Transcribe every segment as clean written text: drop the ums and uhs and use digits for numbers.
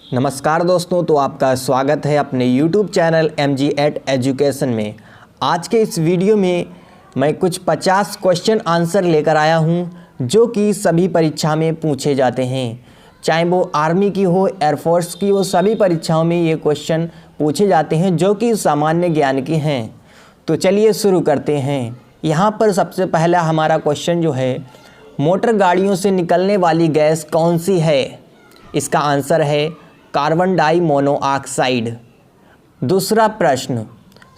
नमस्कार दोस्तों, तो आपका स्वागत है अपने YouTube चैनल MG8 एजुकेशन में। आज के इस वीडियो में मैं कुछ 50 क्वेश्चन आंसर लेकर आया हूं जो कि सभी परीक्षा में पूछे जाते हैं, चाहे वो आर्मी की हो, एयरफोर्स की हो, सभी परीक्षाओं में ये क्वेश्चन पूछे जाते हैं जो कि सामान्य ज्ञान के हैं। तो चलिए शुरू करते हैं। यहाँ पर सबसे पहला हमारा क्वेश्चन जो है, मोटर गाड़ियों से निकलने वाली गैस कौन सी है? इसका आंसर है कार्बन डाई मोनोऑक्साइड। दूसरा प्रश्न,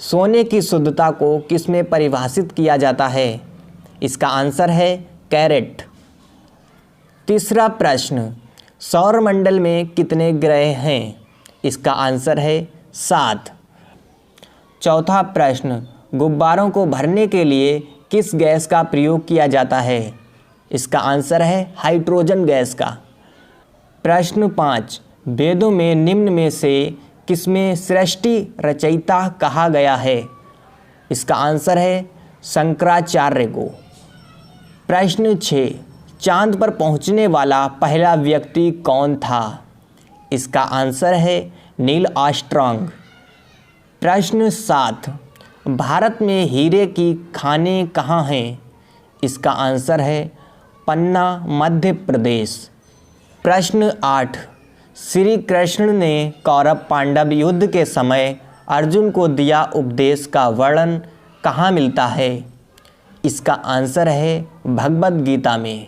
सोने की शुद्धता को किसमें परिभाषित किया जाता है? इसका आंसर है कैरेट। तीसरा प्रश्न, सौरमंडल में कितने ग्रह हैं? इसका आंसर है 7। चौथा प्रश्न, गुब्बारों को भरने के लिए किस गैस का प्रयोग किया जाता है? इसका आंसर है हाइड्रोजन गैस का। प्रश्न 5, वेदों में निम्न में से किसमें सृष्टि रचयिता कहा गया है? इसका आंसर है शंकराचार्य को। प्रश्न 6, चांद पर पहुंचने वाला पहला व्यक्ति कौन था? इसका आंसर है नील आर्मस्ट्रांग। प्रश्न 7, भारत में हीरे की खानें कहाँ हैं? इसका आंसर है पन्ना, मध्य प्रदेश। प्रश्न 8, श्री कृष्ण ने कौरव पांडव युद्ध के समय अर्जुन को दिया उपदेश का वर्णन कहाँ मिलता है? इसका आंसर है भगवद गीता में।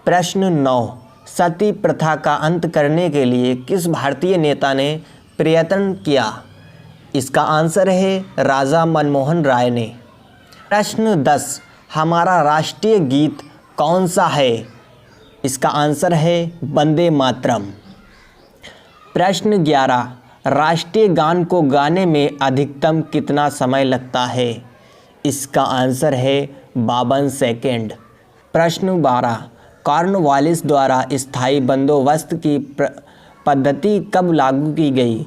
प्रश्न 9, सती प्रथा का अंत करने के लिए किस भारतीय नेता ने प्रयत्न किया? इसका आंसर है राजा मनमोहन राय ने। प्रश्न 10, हमारा राष्ट्रीय गीत कौन सा है? इसका आंसर है वंदे मातरम। प्रश्न 11, राष्ट्रीय गान को गाने में अधिकतम कितना समय लगता है? इसका आंसर है 52 सेकेंड। प्रश्न 12, कॉर्नवालिस द्वारा स्थायी बंदोबस्त की पद्धति कब लागू की गई?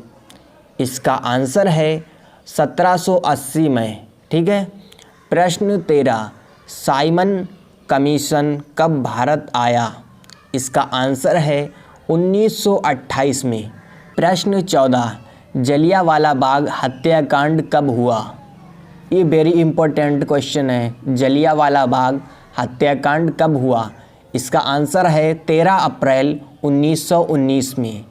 इसका आंसर है 1780 में। ठीक है। प्रश्न 13, साइमन कमीशन कब भारत आया? इसका आंसर है 1928 में। प्रश्न 14, जलियांवाला बाग हत्याकांड कब हुआ? ये वेरी इंपॉर्टेंट क्वेश्चन है। जलियांवाला बाग हत्याकांड कब हुआ? इसका आंसर है 13 अप्रैल 1919 में।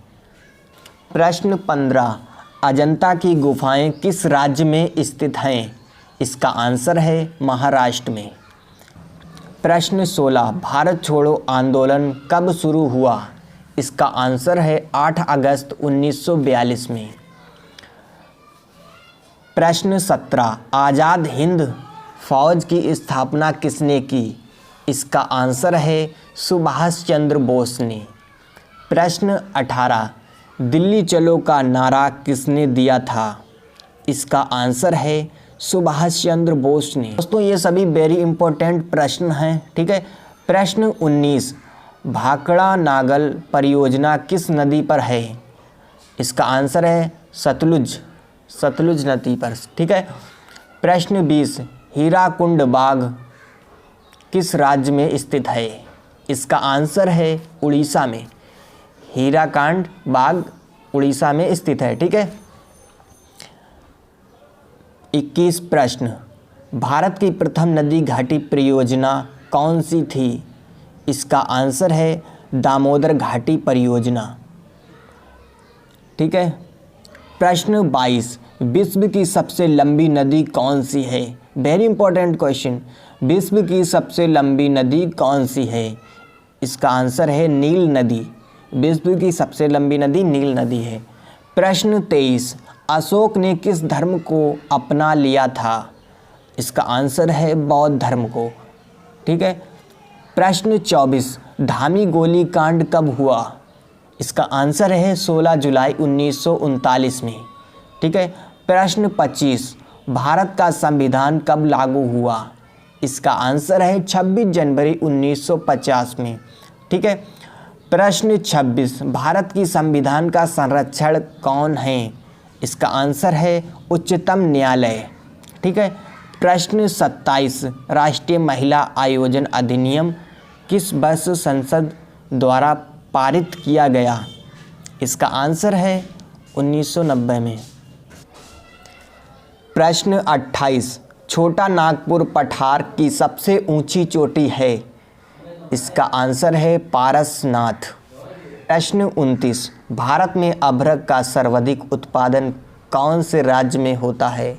प्रश्न 15, अजंता की गुफाएं किस राज्य में स्थित हैं? इसका आंसर है महाराष्ट्र में। प्रश्न 16, भारत छोड़ो आंदोलन कब शुरू हुआ? इसका आंसर है 8 अगस्त 1942 में। प्रश्न 17, आज़ाद हिंद फौज की स्थापना किसने की? इसका आंसर है सुभाष चंद्र बोस ने। प्रश्न 18, दिल्ली चलो का नारा किसने दिया था? इसका आंसर है सुभाष चंद्र बोस ने। दोस्तों, ये सभी वेरी इंपॉर्टेंट प्रश्न हैं। ठीक है। प्रश्न 19, भाखड़ा नागल परियोजना किस नदी पर है? इसका आंसर है सतलुज नदी पर। ठीक है। प्रश्न 20, हीराकुंड बाग किस राज्य में स्थित है? इसका आंसर है उड़ीसा में। हीराकुंड बाग उड़ीसा में स्थित है। ठीक है। 21 प्रश्न, भारत की प्रथम नदी घाटी परियोजना कौन सी थी? इसका आंसर है दामोदर घाटी परियोजना। ठीक है। प्रश्न 22, विश्व की सबसे लंबी नदी कौन सी है? Very important question. विश्व की सबसे लंबी नदी कौन सी है? इसका आंसर है नील नदी। विश्व की सबसे लंबी नदी नील नदी है। प्रश्न 23, अशोक ने किस धर्म को अपना लिया था? इसका आंसर है बौद्ध धर्म को। ठीक है। प्रश्न 24, धामी गोली कांड कब हुआ? इसका आंसर है 16 जुलाई 1939 में। ठीक है। प्रश्न 25, भारत का संविधान कब लागू हुआ? इसका आंसर है 26 जनवरी 1950 में। ठीक है। प्रश्न 26, भारत की संविधान का संरक्षण कौन है? इसका आंसर है उच्चतम न्यायालय। ठीक है। प्रश्न 27, राष्ट्रीय महिला आयोजन अधिनियम किस वर्ष संसद द्वारा पारित किया गया? इसका आंसर है 1990 में। प्रश्न 28, छोटा नागपुर पठार की सबसे ऊंची चोटी है। इसका आंसर है पारसनाथ। प्रश्न 29, भारत में अभ्रक का सर्वाधिक उत्पादन कौन से राज्य में होता है।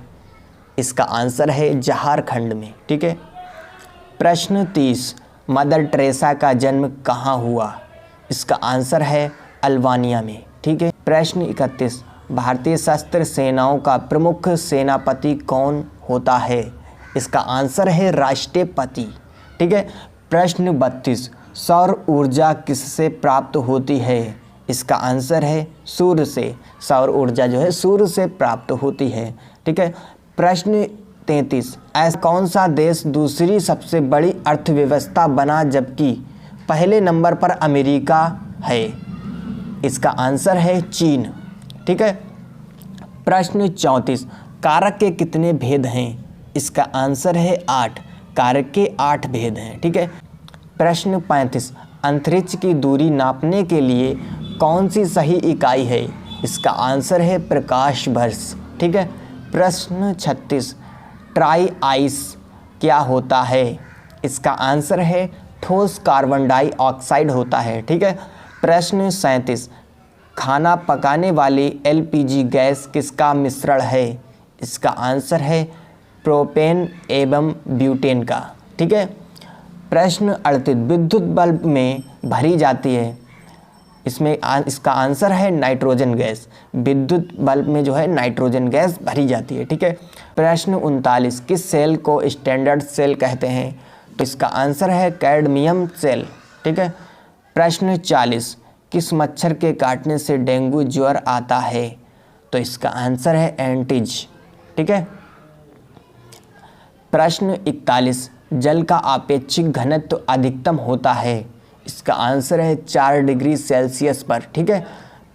इसका आंसर है झारखंड में। ठीक है। प्रश्न 30, मदर टेरेसा का जन्म कहाँ हुआ। इसका आंसर है अल्बानिया में। ठीक है। प्रश्न 31, भारतीय सशस्त्र सेनाओं का प्रमुख सेनापति कौन होता है। इसका आंसर है राष्ट्रपति। ठीक है। प्रश्न 32, सौर ऊर्जा किससे प्राप्त होती है। इसका आंसर है सूर्य से। सौर ऊर्जा जो है सूर्य से प्राप्त होती है। ठीक है। प्रश्न 33, ऐसा कौन सा देश दूसरी सबसे बड़ी अर्थव्यवस्था बना जबकि पहले नंबर पर अमेरिका है। इसका आंसर है चीन। ठीक है। प्रश्न 34, कारक के कितने भेद हैं। इसका आंसर है 8। कारक के 8 भेद हैं। ठीक है। प्रश्न 35, अंतरिक्ष की दूरी नापने के लिए कौन सी सही इकाई है। इसका आंसर है प्रकाश वर्ष। ठीक है। प्रश्न 36, ट्राई आइस क्या होता है। इसका आंसर है ठोस कार्बन डाइऑक्साइड होता है। ठीक है। प्रश्न 37, खाना पकाने वाली एलपीजी गैस किसका मिश्रण है। इसका आंसर है प्रोपेन एवं ब्यूटेन का। ठीक है। प्रश्न 38, विद्युत बल्ब में भरी जाती है। इसका आंसर है नाइट्रोजन गैस। विद्युत बल्ब में जो है नाइट्रोजन गैस भरी जाती है। ठीक है। प्रश्न 39, किस सेल को स्टैंडर्ड सेल कहते हैं। तो इसका आंसर है कैडमियम सेल। ठीक है। प्रश्न 40, किस मच्छर के काटने से डेंगू ज्वर आता है। तो इसका आंसर है एंटीज। ठीक है। प्रश्न 41, जल का आपेक्षिक घनत्व अधिकतम होता है। इसका आंसर है 4 डिग्री सेल्सियस पर। ठीक है।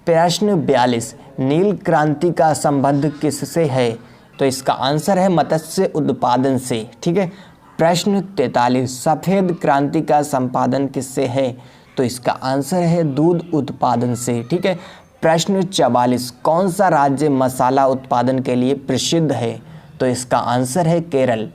प्रश्न 42, नील क्रांति का संबंध किससे है। तो इसका आंसर है मत्स्य उत्पादन से। ठीक है। प्रश्न 43, सफ़ेद क्रांति का संपादन किससे है। तो इसका आंसर है दूध उत्पादन से। ठीक है। प्रश्न 44, कौन सा राज्य मसाला उत्पादन के लिए प्रसिद्ध है। तो इसका आंसर है केरल।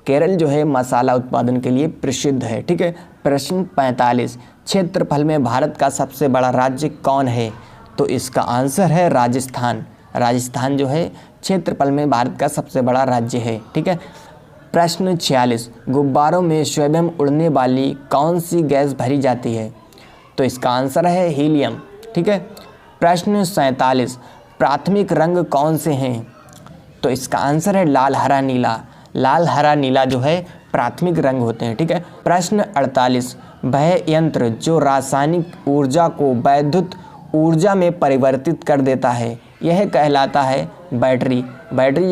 केरल जो है मसाला उत्पादन के लिए प्रसिद्ध है। ठीक है। प्रश्न 45, क्षेत्रफल में भारत का सबसे बड़ा राज्य कौन है। तो इसका आंसर है राजस्थान। राजस्थान जो है क्षेत्रफल में भारत का सबसे बड़ा राज्य है। ठीक है। प्रश्न 46, गुब्बारों में स्वयं उड़ने वाली कौन सी गैस भरी जाती है। तो इसका आंसर है हीलियम। ठीक है। प्रश्न 47, प्राथमिक रंग कौन से हैं। तो इसका आंसर है लाल हरा नीला। लाल हरा नीला जो है प्राथमिक रंग होते हैं। ठीक है। प्रश्न 48, वह यंत्र जो रासायनिक ऊर्जा को वैद्युत ऊर्जा में परिवर्तित कर देता है यह कहलाता है बैटरी। बैटरी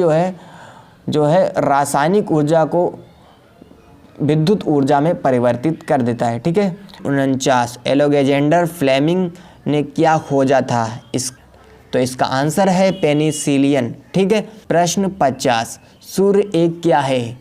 जो है रासायनिक ऊर्जा को विद्युत ऊर्जा में परिवर्तित कर देता है। ठीक है। 49, एलेक्जेंडर फ्लेमिंग ने क्या खोजा था। तो इसका आंसर है पेनिसिलियन। ठीक है। प्रश्न 50, सूर्य एक क्या है।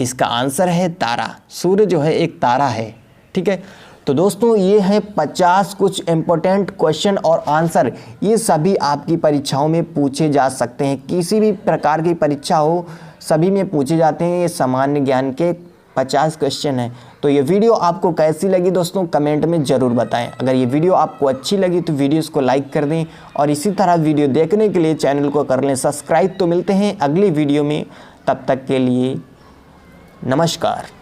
इसका आंसर है तारा। सूर्य जो है एक तारा है। ठीक है। तो दोस्तों ये हैं 50 कुछ इम्पोर्टेंट क्वेश्चन और आंसर। ये सभी आपकी परीक्षाओं में पूछे जा सकते हैं। किसी भी प्रकार की परीक्षा हो सभी में पूछे जाते हैं। ये सामान्य ज्ञान के 50 क्वेश्चन हैं। तो ये वीडियो आपको कैसी लगी दोस्तों कमेंट में ज़रूर बताएं। अगर ये वीडियो आपको अच्छी लगी तो वीडियोस को लाइक कर दें और इसी तरह वीडियो देखने के लिए चैनल को कर लें सब्सक्राइब। तो मिलते हैं अगली वीडियो में, तब तक के लिए नमस्कार।